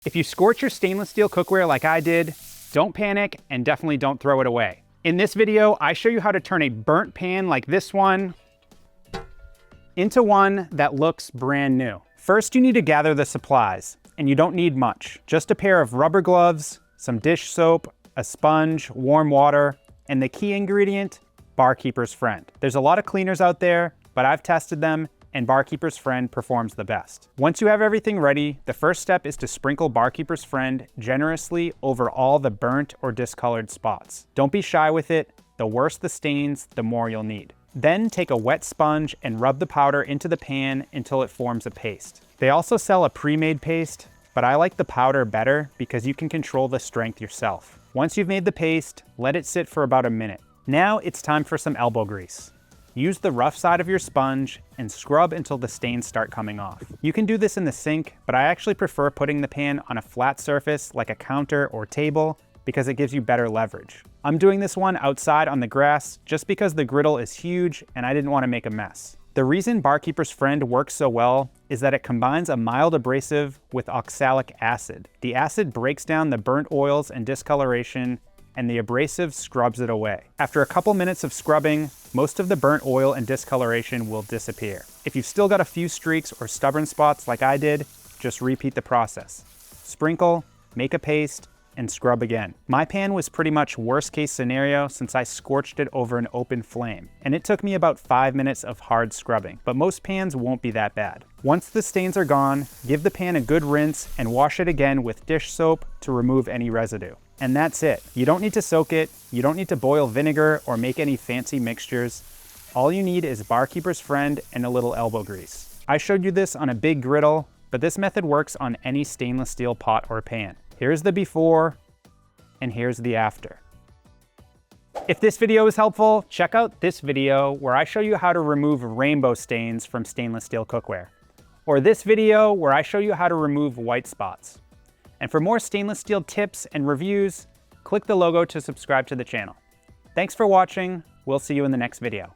If you scorch your stainless steel cookware like I did, don't panic and definitely don't throw it away. In this video, I show you how to turn a burnt pan like this one into one that looks brand new. First, you need to gather the supplies, and you don't need much. Just a pair of rubber gloves, some dish soap, a sponge, warm water, and the key ingredient, Barkeeper's Friend. There's a lot of cleaners out there, but I've tested them, and Barkeeper's Friend performs the best. Once you have everything ready, the first step is to sprinkle Barkeeper's Friend generously over all the burnt or discolored spots. Don't be shy with it. The worse the stains, the more you'll need. Then take a wet sponge and rub the powder into the pan until it forms a paste. They also sell a pre-made paste, but I like the powder better because you can control the strength yourself. Once you've made the paste, let it sit for about a minute. Now it's time for some elbow grease. Use the rough side of your sponge and scrub until the stains start coming off. You can do this in the sink, but I actually prefer putting the pan on a flat surface like a counter or table because it gives you better leverage. I'm doing this one outside on the grass just because the griddle is huge and I didn't want to make a mess. The reason Barkeeper's Friend works so well is that it combines a mild abrasive with oxalic acid. The acid breaks down the burnt oils and discoloration, and the abrasive scrubs it away. After a couple minutes of scrubbing, most of the burnt oil and discoloration will disappear. If you've still got a few streaks or stubborn spots like I did, just repeat the process. Sprinkle, make a paste, and scrub again. My pan was pretty much worst case scenario since I scorched it over an open flame, and it took me about 5 minutes of hard scrubbing, but most pans won't be that bad. Once the stains are gone, give the pan a good rinse and wash it again with dish soap to remove any residue. And that's it. You don't need to soak it, you don't need to boil vinegar or make any fancy mixtures. All you need is Barkeeper's Friend and a little elbow grease. I showed you this on a big griddle, but this method works on any stainless steel pot or pan. Here's the before, and here's the after. If this video is helpful, check out this video where I show you how to remove rainbow stains from stainless steel cookware. Or this video where I show you how to remove white spots. And for more stainless steel tips and reviews, click the logo to subscribe to the channel. Thanks for watching. We'll see you in the next video.